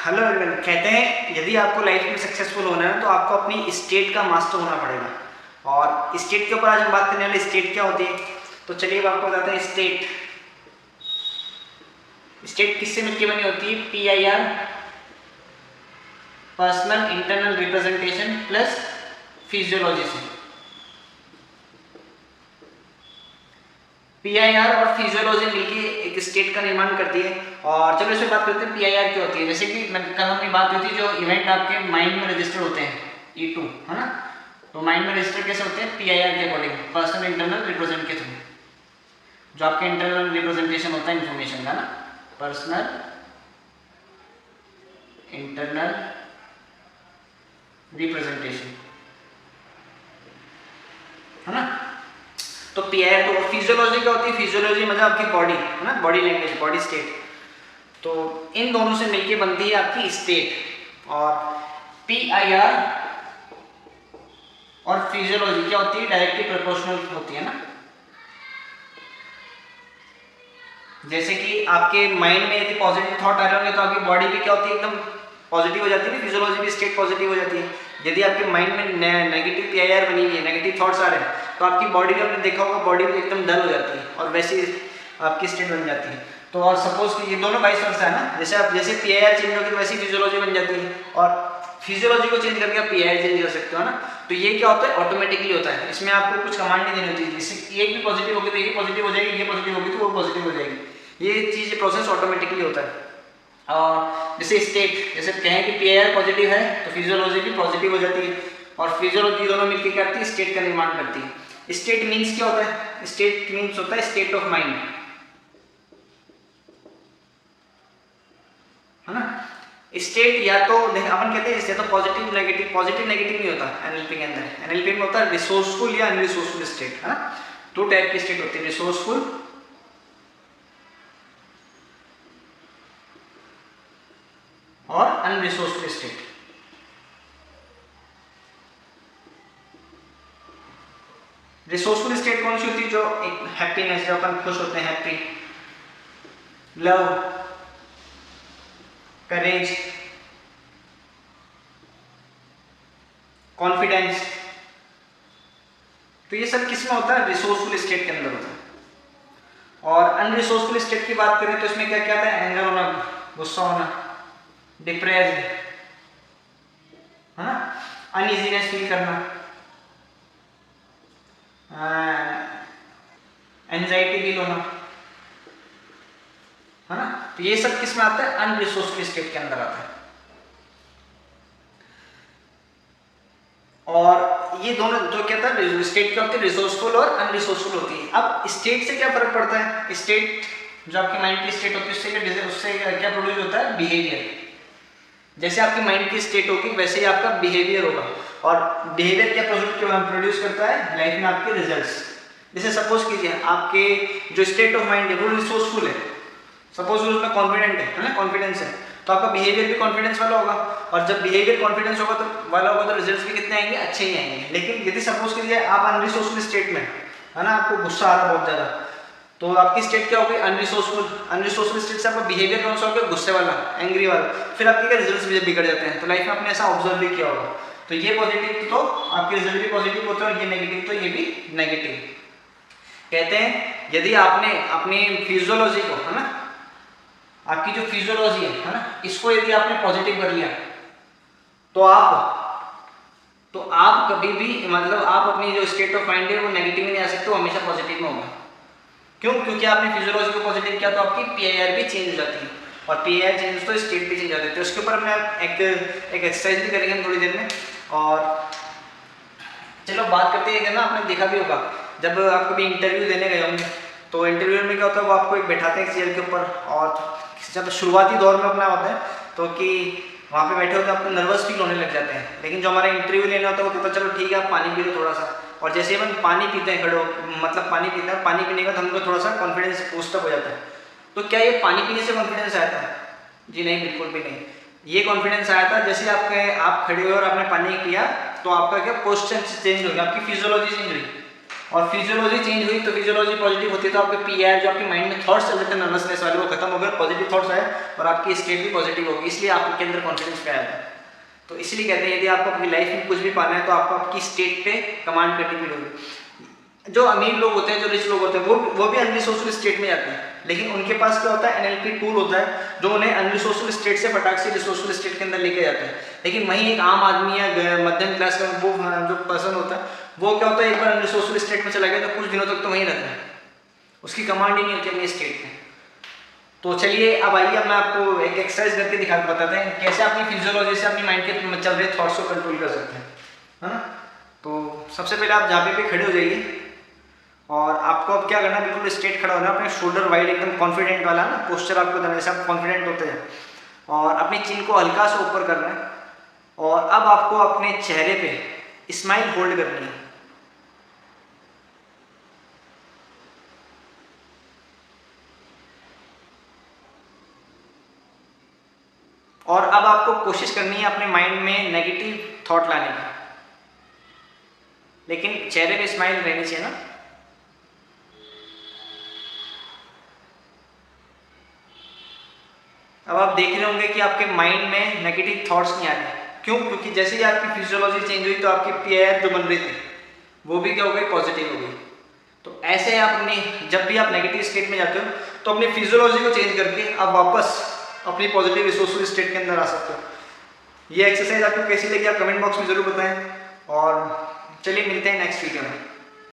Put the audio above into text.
Hello everyone, कहते हैं यदि आपको लाइफ में सक्सेसफुल होना है तो आपको अपनी स्टेट का मास्टर होना पड़ेगा। और स्टेट के ऊपर आज हम बात करने वाले, स्टेट क्या होती है। तो चलिए अब आपको बताते हैं स्टेट। स्टेट किससे मिलकर बनी होती है? PIR, personal internal representation plus physiology से। PIR और फिजियोलॉजी मिलकर एक स्टेट का निर्माण करती है। और चलो इसमें बात करते हैं PIR क्या होती है। जैसे कि कल हमने बात हुई थी, जो इवेंट आपके माइंड में रजिस्टर होते हैं E2, है ना। तो माइंड में रजिस्टर कैसे होते हैं? PIR के अकॉर्डिंग, पर्सनल इंटरनल रिप्रेजेंट के थ्रू। जो आपके इंटरनल रिप्रेजेंटेशन होता है इन्फॉर्मेशन का ना, पर्सनल इंटरनल रिप्रेजेंटेशन, है ना। तो PIR। तो फिजियोलॉजी क्या होती है? फिजियोलॉजी मतलब आपकी बॉडी, है ना, बॉडी लैंग्वेज, बॉडी स्टेट। तो इन दोनों से मिलके बनती है आपकी स्टेट। और PIR और फिजियोलॉजी क्या होती है? डायरेक्टली प्रोपोर्शनल होती है ना। जैसे कि आपके माइंड में यदि पॉजिटिव थॉट आ रहे होंगे तो आपकी बॉडी भी क्या होती है? एकदम पॉजिटिव हो जाती है। फिजियोलॉजी भी स्टेट पॉजिटिव हो जाती है। यदि आपके माइंड में नेगेटिव PIR बनी हुई है, नेगेटिव थॉट्स आ रहे हैं, तो आपकी बॉडी भी, आपने देखा होगा, बॉडी भी एकदम डल हो जाती है और वैसी आपकी स्टेट बन जाती है। तो और सपोज कि ये दोनों वाइस वर्सा है ना, जैसे PIR चेंज होगी वैसी फिजियोलॉजी बन जाती है, और फिजियोलॉजी को चेंज करके आप PIR चेंज कर सकते हो ना। तो ये क्या होता है? ऑटोमेटिकली होता है। इसमें आपको कुछ कमांड नहीं देनी होती है। जैसे एक भी पॉजिटिव होगी तो ये पॉजिटिव हो जाएगी, ये पॉजिटिव होगी तो वो पॉजिटिव हो जाएगी। ये चीज़, प्रोसेस ऑटोमेटिकली होता है। और जैसे स्टेट, जैसे कहें कि PIR पॉजिटिव है तो फिजियोलॉजी भी पॉजिटिव हो जाती है, और फिजियोलॉजी दोनों मिलकर क्या करती है? स्टेट का निर्माण करती है। स्टेट मीन्स क्या होता है? स्टेट मीन्स होता है स्टेट ऑफ माइंड, है ना। स्टेट या तो अपन कहते हैं, तो पॉजिटिव नेगेटिव, पॉजिटिव नेगेटिव नहीं होता NLP के अंदर। NLP में होता है रिसोर्सफुल या अनरिसोर्सफुल स्टेट, है ना। दो टाइप की स्टेट होती है, रिसोर्सफुल और अनरिसोर्सफुल स्टेट। रिसोर्सफुल स्टेट कौन सी होती है? जो एक हैप्पीनेस, जो अपन खुश होते हैं, हैप्पी, लव, करेज, कॉन्फिडेंस। तो ये सब किस में होता है? रिसोर्सफुल स्टेट के अंदर होता है। और अनरिसोर्सफुल स्टेट की बात करें तो इसमें क्या क्या आता है? एंगर होना, गुस्सा होना, डिप्रेस, है ना, अनइजीनेस फील करना, एंजाइटी फील होना, है ना। तो ये सब किस में आता है? अनरिसोर्सफुल स्टेट के अंदर आता है। और ये दोनों जो कहता है स्टेट क्या होती है? रिसोर्सफुल और अनरिसोर्सफुल होती है। अब स्टेट से क्या फर्क पड़ता है? स्टेट जो आपकी माइंड की स्टेट होती है, उससे क्या प्रोड्यूस होता है? बिहेवियर। जैसे आपकी माइंड की स्टेट होगी वैसे ही आपका बिहेवियर होगा। और बिहेवियर क्या प्रोड्यूस करता है? लाइफ में आपके रिजल्ट्स। जैसे सपोज कीजिए आपके जो स्टेट ऑफ माइंड है वो रिसोर्सफुल है, सपोज उसमें कॉन्फिडेंट है ना, कॉन्फिडेंस है, तो आपका बिहेवियर भी कॉन्फिडेंस वाला होगा। और जब बिहेवियर कॉन्फिडेंस होगा तो रिजल्ट्स भी कितने आएंगे? अच्छे ही आएंगे। लेकिन यदि सपोज कीजिए आप अनरिसोर्सफुल स्टेट में, है ना, आपको गुस्सा आ रहा है बहुत ज़्यादा, तो आपकी स्टेट क्या होगी? अनरिसोर्सफुल। अनरिसोर्सफुल स्टेट से आपका बिहेवियर कौन सा होगा? गुस्से वाला, एंग्री वाला। फिर आपके क्या रिजल्ट्स भी बिगड़ जाते हैं। तो लाइफ में आपने ऐसा ऑब्जर्व भी किया होगा। तो ये पॉजिटिव तो आपके रिजल्ट भी पॉजिटिव होते हैं, और ये नेगेटिव तो ये भी नेगेटिव। कहते हैं यदि आपने अपनी फिजियोलॉजी को, है ना, आपकी जो फिजियोलॉजी है ना, इसको यदि आपने पॉजिटिव कर लिया तो आप कभी भी, मतलब आप अपनी जो स्टेट ऑफ माइंड है वो नेगेटिव में नहीं आ सकते, वो हमेशा पॉजिटिव में होगा। क्यों? क्योंकि आपने फिजियोलॉजी को पॉजिटिव किया तो आपकी PIR भी चेंज हो जाती है, और PIR चेंज तो स्टेट भी चेंज हो जाती है। उसके ऊपर हमने एक एक्सरसाइज भी करेंगे हम थोड़ी देर में। और चलो बात करते हैं ना, आपने देखा भी होगा जब आप कभी इंटरव्यू देने गए होंगे तो इंटरव्यू में क्या होता है? वो आपको एक बैठाते हैं चेयर के ऊपर, और जब शुरुआती दौर में अपना होता है तो कि वहाँ पे बैठे होते हैं, आपको नर्वस फील होने लग जाते हैं। लेकिन जो हमारा इंटरव्यू लेना होता है वो कहता है चलो ठीक है आप पानी पी लो थोड़ा सा। और जैसे ही हम पानी पीते हैं, खड़ो मतलब पानी पीते हैं, पानी पीने के बाद हमको थोड़ा सा कॉन्फिडेंस बूस्टअप हो जाता है। तो क्या ये पानी पीने से कॉन्फिडेंस आया था? जी नहीं, बिल्कुल भी नहीं। ये कॉन्फिडेंस आया था जैसे आप खड़े हुए और आपने पानी पिया तो आपका क्या पोस्चर चेंज हो गया, आपकी फिजियोलॉजी चेंज हुई, और फिजियोलॉजी चेंज हुई तो फिजियोलॉजी पॉजिटिव होती है तो आपके पीआर जो आपके माइंड में थॉट्स चल रहे थे नर्वसनेस वाले वो खत्म हो गए, पॉजिटिव थॉट्स आए और आपकी स्टेट भी पॉजिटिव होगी, इसलिए आपके अंदर कॉन्फिडेंस पे आया था। तो इसीलिए कहते हैं यदि आपको अपनी लाइफ में कुछ भी पाना है तो आपको आपकी स्टेट पे कमांड करनी पड़ेगी। जो अमीर लोग होते हैं, जो रिच लोग होते हैं, वो भी अनरिसोर्सफुल स्टेट में जाते हैं, लेकिन उनके पास क्या होता है, एनएलपी टूल होता है जो उन्हें अनरिसोर्सफुल स्टेट से फटाक से रिसोर्सफुल स्टेट के अंदर लेके जाता है। लेकिन वहीं एक आम आदमी या मध्यम क्लास का वो जो पर्सन होता है वो क्या होता है, एक बार अनरिसोर्सफुल स्टेट में चला गया तो कुछ दिनों तक तो वहीं रहता है, उसकी कमांड ही नहीं होती अपनी स्टेट में। तो चलिए अब आइए, अब मैं आपको एक एक्सरसाइज करके बताते हैं कैसे अपनी फिजियोलॉजी से अपनी माइंड के चल रहे थॉट्स को कंट्रोल कर सकते हैं, है ना। तो सबसे पहले आप जहाँ पे खड़े हो जाइए और आपको अब क्या करना है, बिल्कुल स्ट्रेट खड़ा होना है, अपने शोल्डर वाइड एकदम कॉन्फिडेंट वाला ना पोस्चर आपको देना है, जैसे आप कॉन्फिडेंट होते हैं, और अपनी चिन को हल्का से ऊपर करना है। और अब आपको अपने चेहरे पे स्माइल होल्ड करनी है। और अब आपको कोशिश करनी है अपने माइंड में नेगेटिव थॉट लाने की, लेकिन चेहरे पे स्माइल रहनी चाहिए ना। अब आप देख रहे होंगे कि आपके माइंड में नेगेटिव थॉट्स नहीं आ रहे। क्यों? क्योंकि जैसे ही आपकी फिजियोलॉजी चेंज हुई तो आपकी पीआईआर जो बन रही थी वो भी क्या हो गई, पॉजिटिव हो गई। तो ऐसे आप अपनी, जब भी आप नेगेटिव स्टेट में जाते हो तो अपनी फिजियोलॉजी को चेंज करके आप वापस अपनी पॉजिटिव रिसोर्सफुल स्टेट के अंदर आ सकते हो। ये एक्सरसाइज आपको कैसी लगी आप कमेंट बॉक्स में जरूर बताएं, और चलिए मिलते हैं नेक्स्ट वीडियो में।